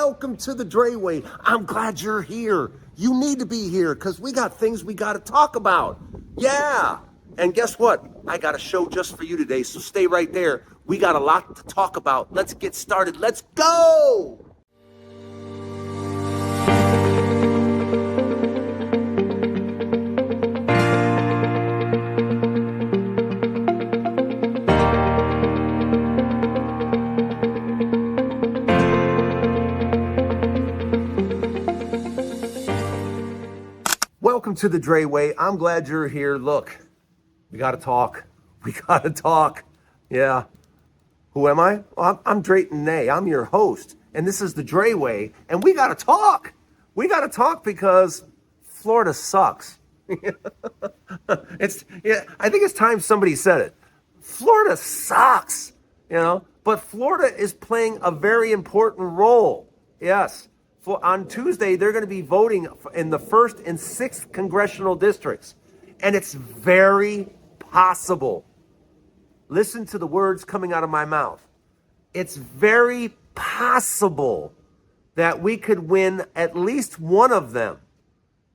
welcome to the Dreyway. I'm glad you're here. You need to be here because we got things we got to talk about. Yeah. And guess what? I got a show just for you today, so stay right there. We got a lot to talk about. Let's get started. Let's go. Welcome to the Dreyway. I'm glad you're here. Look, we got to talk. We got to talk. Yeah. Who am I? Well, I'm Drayton Nay. I'm your host. And this is the Dreyway. And we got to talk. We got to talk because Florida sucks. I think it's time somebody said it. Florida sucks, but Florida is playing a very important role. Yes. On Tuesday, they're going to be voting in the 1st and 6th congressional districts. And it's very possible. Listen to the words coming out of my mouth. It's very possible that we could win at least one of them.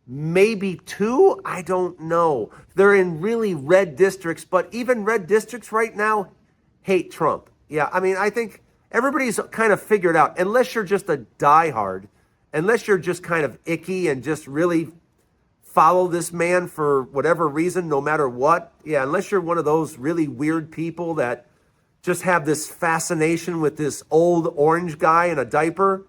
Maybe two? I don't know. They're in really red districts, but even red districts right now hate Trump. Yeah, I mean, I think everybody's kind of figured out, unless you're just a diehard, unless you're just kind of icky and just really follow this man for whatever reason, no matter what. Yeah, unless you're one of those really weird people that just have this fascination with this old orange guy in a diaper.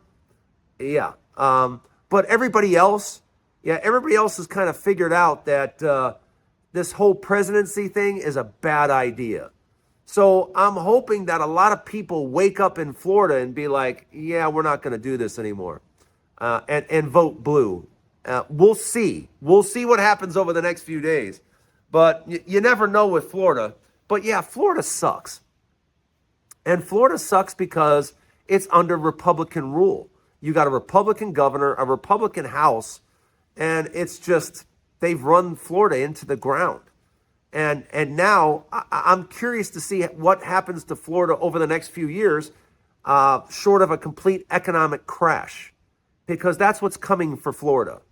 Yeah. But everybody else has kind of figured out that this whole presidency thing is a bad idea. So I'm hoping that a lot of people wake up in Florida and be like, yeah, we're not going to do this anymore. And vote blue. We'll see. We'll see what happens over the next few days. But you never know with Florida. But yeah, Florida sucks. And Florida sucks because it's under Republican rule. You got a Republican governor, a Republican House, and it's just, they've run Florida into the ground. And now I'm curious to see what happens to Florida over the next few years, short of a complete economic crash. Because that's what's coming for Florida.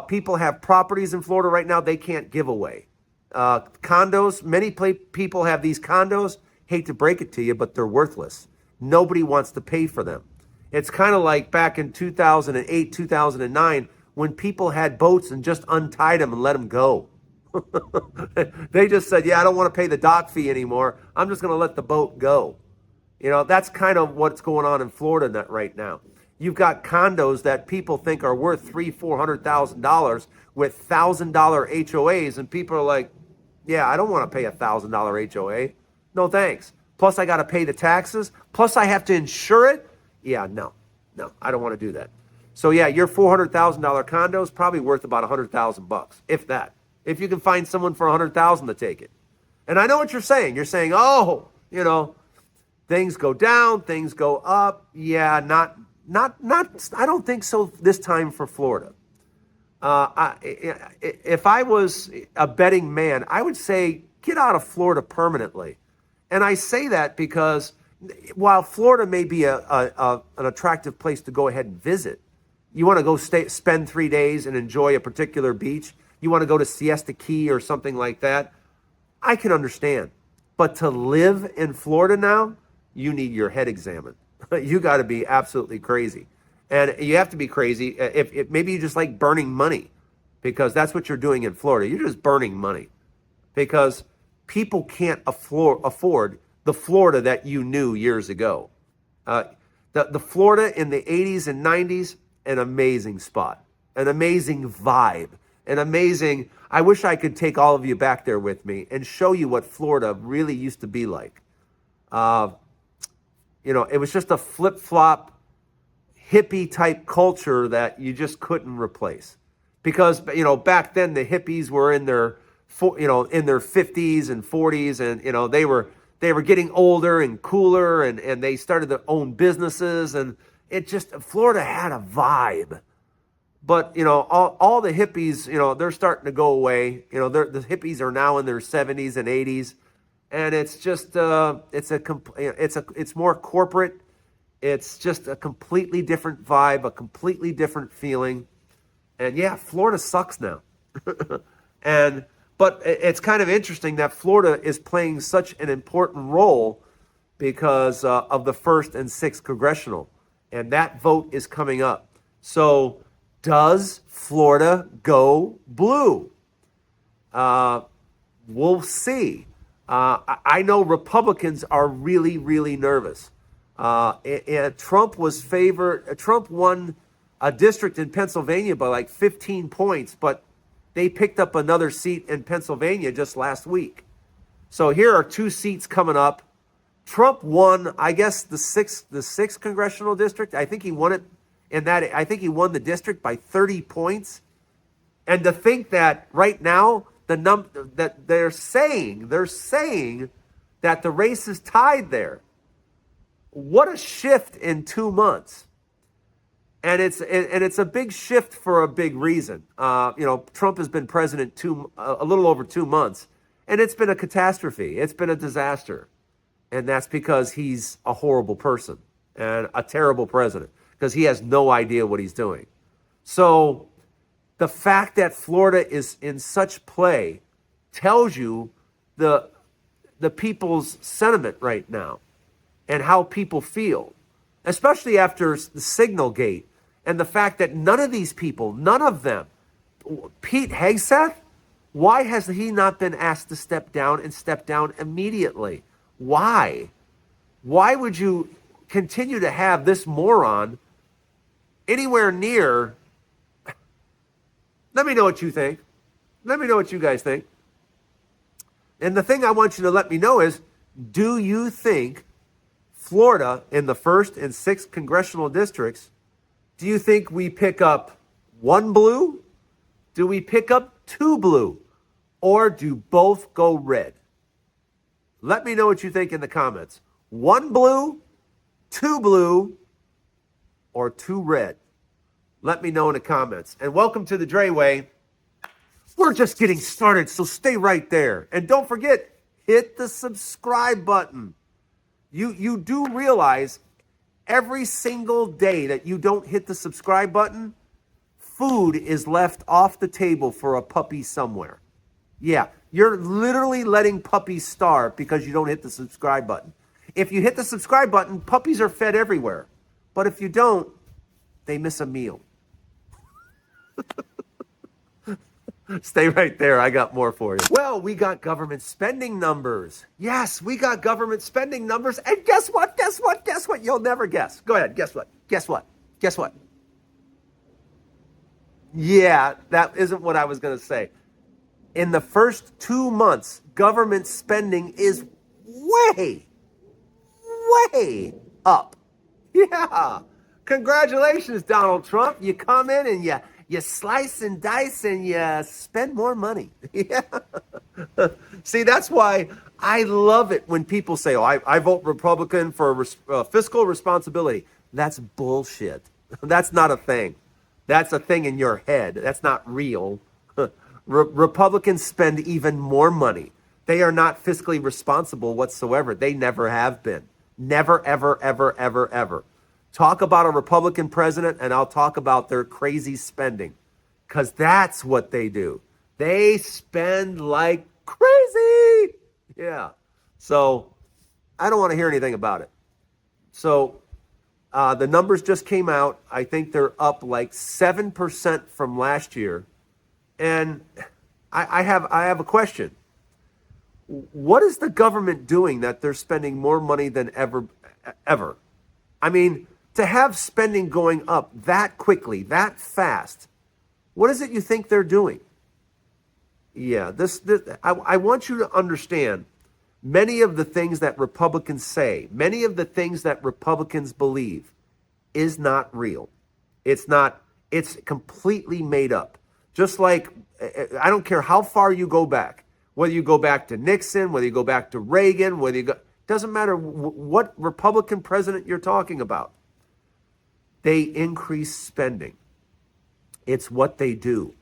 People have properties in Florida right now they can't give away. Condos, many people have these condos. Hate to break it to you, but they're worthless. Nobody wants to pay for them. It's kind of like back in 2008, 2009, when people had boats and just untied them and let them go. They just said, yeah, I don't want to pay the dock fee anymore. I'm just going to let the boat go. That's kind of what's going on in Florida right now. You've got condos that people think are worth $300,000-$400,000 with $1,000 HOAs, and people are like, yeah, I don't want to pay $1,000 HOA. No, thanks. Plus, I got to pay the taxes. Plus, I have to insure it. Yeah, no, I don't want to do that. So yeah, your $400,000 condo is probably worth about $100,000, if that. If you can find someone for $100,000 to take it. And I know what you're saying. You're saying, oh, things go down, things go up. Yeah, not. I don't think so this time for Florida. If I was a betting man, I would say get out of Florida permanently. And I say that because while Florida may be an attractive place to go ahead and visit, you want to go spend 3 days and enjoy a particular beach, you want to go to Siesta Key or something like that, I can understand. But to live in Florida now, you need your head examined. You got to be absolutely crazy. And you have to be crazy if maybe you just like burning money, because that's what you're doing in Florida. You're just burning money because people can't afford the Florida that you knew years ago. The Florida in the 80s and 90s, an amazing spot, an amazing vibe, I wish I could take all of you back there with me and show you what Florida really used to be like. It was just a flip-flop, hippie-type culture that you just couldn't replace. Because, back then the hippies were in their 50s and 40s, and, they were getting older and cooler, and they started their own businesses, and Florida had a vibe. But, all the hippies, they're starting to go away. The hippies are now in their 70s and 80s. And it's just, it's more corporate. It's just a completely different vibe, a completely different feeling. And yeah, Florida sucks now. But it's kind of interesting that Florida is playing such an important role because of the 1st and 6th congressional. And that vote is coming up. So does Florida go blue? We'll see. I know Republicans are really, really nervous. And Trump was favored. Trump won a district in Pennsylvania by like 15 points, but they picked up another seat in Pennsylvania just last week. So here are 2 seats coming up. Trump won, I guess, the sixth congressional district. I think he won it in that. I think he won the district by 30 points. And to think that right now that they're saying that the race is tied there. What a shift in 2 months. And it's a big shift for a big reason. Trump has been president a little over 2 months, and it's been a catastrophe. It's been a disaster. And that's because he's a horrible person and a terrible president because he has no idea what he's doing. So the fact that Florida is in such play tells you the people's sentiment right now and how people feel, especially after the Signal Gate and the fact that none of these people, none of them, Pete Hegseth, why has he not been asked to step down and step down immediately? Why? Why would you continue to have this moron anywhere near? Let me know what you think. Let me know what you guys think. And the thing I want you to let me know is, do you think Florida in the 1st and 6th congressional districts, do you think we pick up 1 blue? Do we pick up 2 blue? Or do both go red? Let me know what you think in the comments. 1 blue, 2 blue, or 2 red? Let me know in the comments. And welcome to the Dreyway. We're just getting started, so stay right there. And don't forget, hit the subscribe button. You do realize every single day that you don't hit the subscribe button, food is left off the table for a puppy somewhere. Yeah, you're literally letting puppies starve because you don't hit the subscribe button. If you hit the subscribe button, puppies are fed everywhere. But if you don't, they miss a meal. Stay right there. I got more for you. Well, we got government spending numbers. Yes, we got government spending numbers. And guess what? Guess what? Guess what? You'll never guess. Go ahead. Guess what? Guess what? Guess what? Yeah, that isn't what I was going to say. In the first 2 months, government spending is way up. Yeah. Congratulations, Donald Trump. You come in and you slice and dice and you spend more money. Yeah. See, that's why I love it when people say, oh, I vote Republican for fiscal responsibility. That's bullshit. That's not a thing. That's a thing in your head. That's not real. Republicans spend even more money. They are not fiscally responsible whatsoever. They never have been. Never, ever, ever, ever, ever. Talk about a Republican president, and I'll talk about their crazy spending. Because that's what they do. They spend like crazy. Yeah. So I don't want to hear anything about it. So the numbers just came out. I think they're up like 7% from last year. And I have a question. What is the government doing that they're spending more money than ever? I mean, to have spending going up that quickly, that fast, what is it you think they're doing? Yeah, I want you to understand many of the things that Republicans say, many of the things that Republicans believe is not real. It's completely made up. Just like, I don't care how far you go back, whether you go back to Nixon, whether you go back to Reagan, doesn't matter what Republican president you're talking about. They increase spending. It's what they do.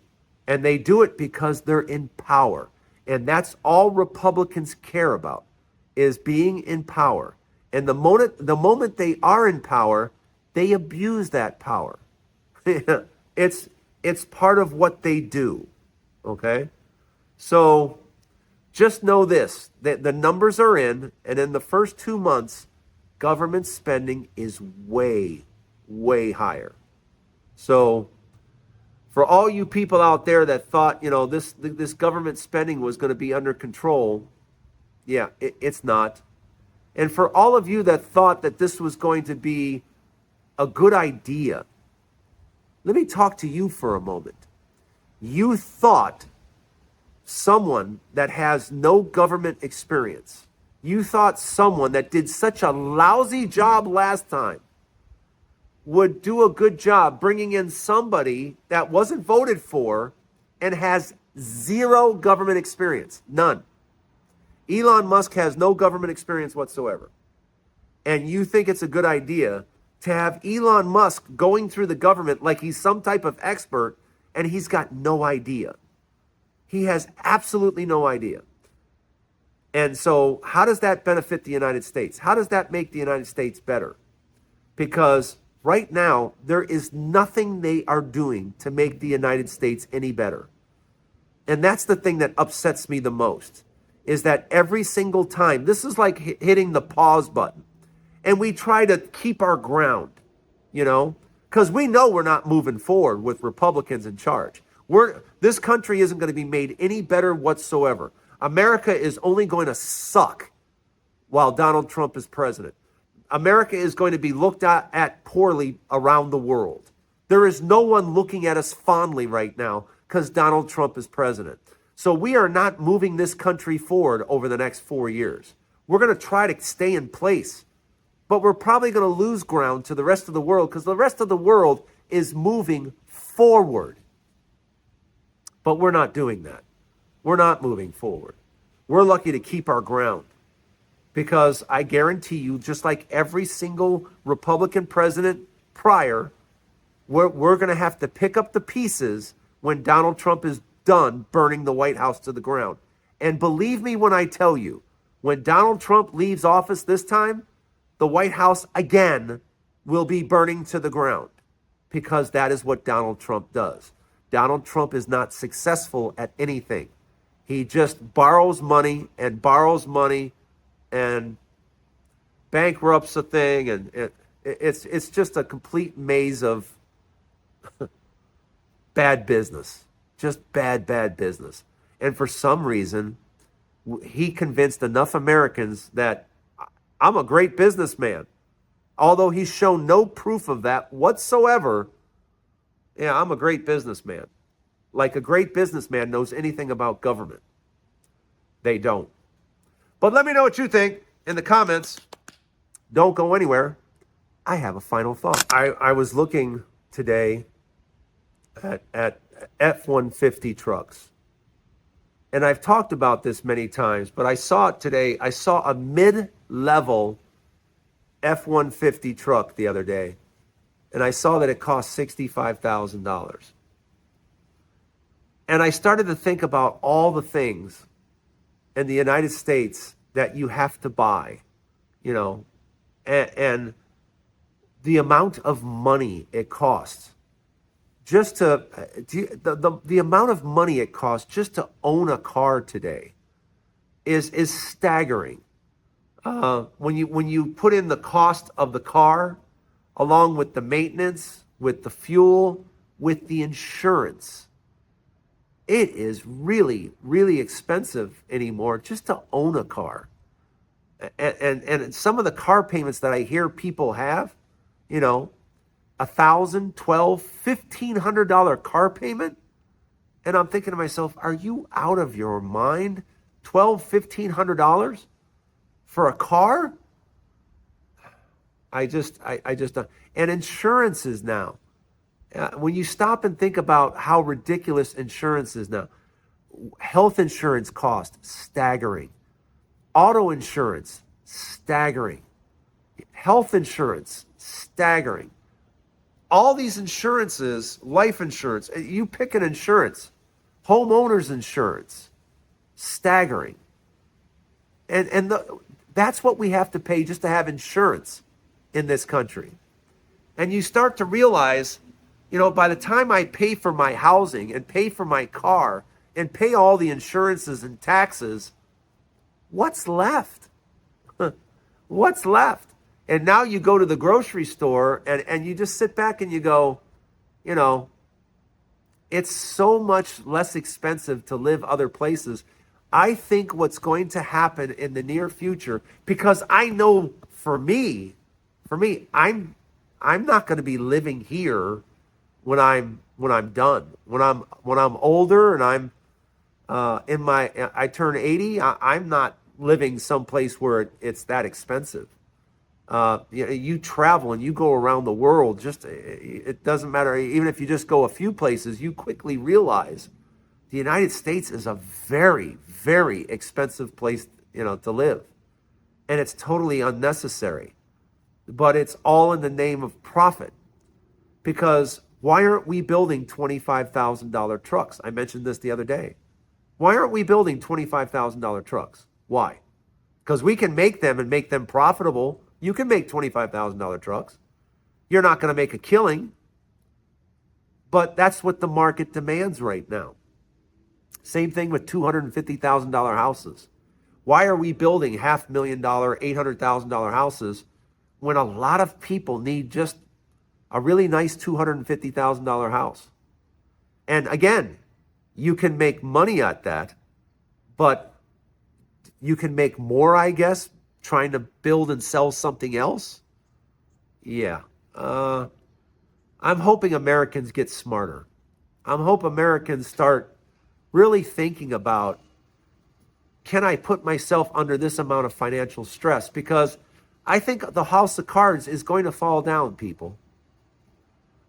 And they do it because they're in power. And that's all Republicans care about, is being in power. And the moment they are in power, they abuse that power. It's part of what they do. Okay? So just know this, that the numbers are in, and in the first 2 months, government spending is way, way higher. So for all you people out there that thought, this government spending was going to be under control, yeah, it's not. And for all of you that thought that this was going to be a good idea, let me talk to you for a moment. You thought someone that has no government experience, you thought someone that did such a lousy job last time would do a good job bringing in somebody that wasn't voted for and has zero government experience. None. Elon Musk has no government experience whatsoever. And you think it's a good idea to have Elon Musk going through the government like he's some type of expert, and he's got no idea. He has absolutely no idea. And so how does that benefit the United States? How does that make the United States better? Because right now, there is nothing they are doing to make the United States any better. And that's the thing that upsets me the most, is that every single time, this is like hitting the pause button. And we try to keep our ground, because we know we're not moving forward with Republicans in charge. This country isn't going to be made any better whatsoever. America is only going to suck while Donald Trump is president. America is going to be looked at poorly around the world. There is no one looking at us fondly right now because Donald Trump is president. So we are not moving this country forward over the next 4 years. We're going to try to stay in place, but we're probably going to lose ground to the rest of the world because the rest of the world is moving forward. But we're not doing that. We're not moving forward. We're lucky to keep our ground. Because I guarantee you, just like every single Republican president prior, we're going to have to pick up the pieces when Donald Trump is done burning the White House to the ground. And believe me when I tell you, when Donald Trump leaves office this time, the White House again will be burning to the ground. Because that is what Donald Trump does. Donald Trump is not successful at anything. He just borrows money and bankrupts a thing, and it's just a complete maze of bad business, just bad business. And for some reason, he convinced enough Americans that I'm a great businessman, although he's shown no proof of that whatsoever. Yeah, I'm a great businessman. Like a great businessman knows anything about government. They don't. But let me know what you think in the comments. Don't go anywhere. I have a final thought. I was looking today at F-150 trucks. And I've talked about this many times, but I saw it today. I saw a mid-level F-150 truck the other day. And I saw that it cost $65,000. And I started to think about all the things in the United States that you have to buy, and the amount of money it costs just to, the amount of money it costs just to own a car today is staggering. When you put in the cost of the car, along with the maintenance, with the fuel, with the insurance, it is really, really expensive anymore just to own a car. And some of the car payments that I hear people have, $1,000, $1,200, $1,500 car payment. And I'm thinking to myself, are you out of your mind? $1,200, $1,500 for a car? I just don't. And insurances now. When you stop and think about how ridiculous insurance is now, health insurance cost, staggering. Auto insurance, staggering. Health insurance, staggering. All these insurances, life insurance, you pick an insurance, homeowners insurance, staggering. And That's what we have to pay just to have insurance in this country. And you start to realize, by the time I pay for my housing and pay for my car and pay all the insurances and taxes, what's left? What's left? And now you go to the grocery store and you just sit back and you go, it's so much less expensive to live other places. I think what's going to happen in the near future, because I know for me, I'm not going to be living here when I'm done. When I'm older and I'm I turn 80, I'm not living someplace where it's that expensive. You travel and you go around the world, it doesn't matter. Even if you just go a few places, you quickly realize the United States is a very, very expensive place, to live. And it's totally unnecessary. But it's all in the name of profit. Because why aren't we building $25,000 trucks? I mentioned this the other day. Why aren't we building $25,000 trucks? Why? Because we can make them and make them profitable. You can make $25,000 trucks. You're not going to make a killing. But that's what the market demands right now. Same thing with $250,000 houses. Why are we building $500,000, $800,000 houses when a lot of people need just a really nice $250,000 house? And again, you can make money at that, but you can make more, I guess, trying to build and sell something else. Yeah. I'm hoping Americans get smarter. I'm hoping Americans start really thinking about, can I put myself under this amount of financial stress? Because I think the house of cards is going to fall down, people.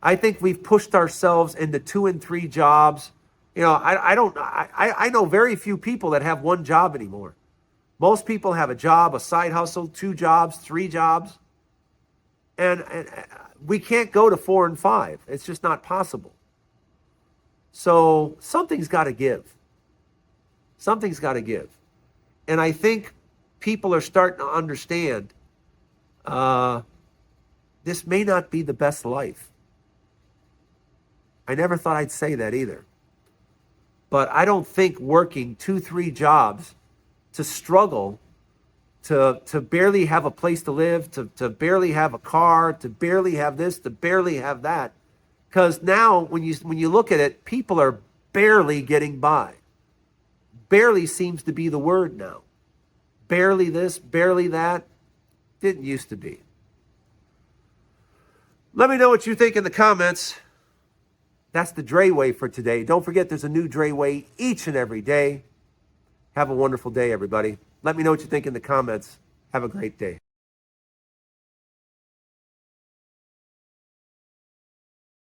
I think we've pushed ourselves into 2 and 3 jobs. I know very few people that have one job anymore. Most people have a job, a side hustle, 2 jobs, 3 jobs. And we can't go to 4 and 5. It's just not possible. So something's got to give. Something's got to give. And I think people are starting to understand this may not be the best life. I never thought I'd say that either. But I don't think working 2, 3 jobs to struggle, to barely have a place to live, to barely have a car, to barely have this, to barely have that. Because now when you look at it, people are barely getting by. Barely seems to be the word now. Barely this, barely that. Didn't used to be. Let me know what you think in the comments. That's the Dreyway for today. Don't forget there's a new Dreyway each and every day. Have a wonderful day, everybody. Let me know what you think in the comments. Have a great day.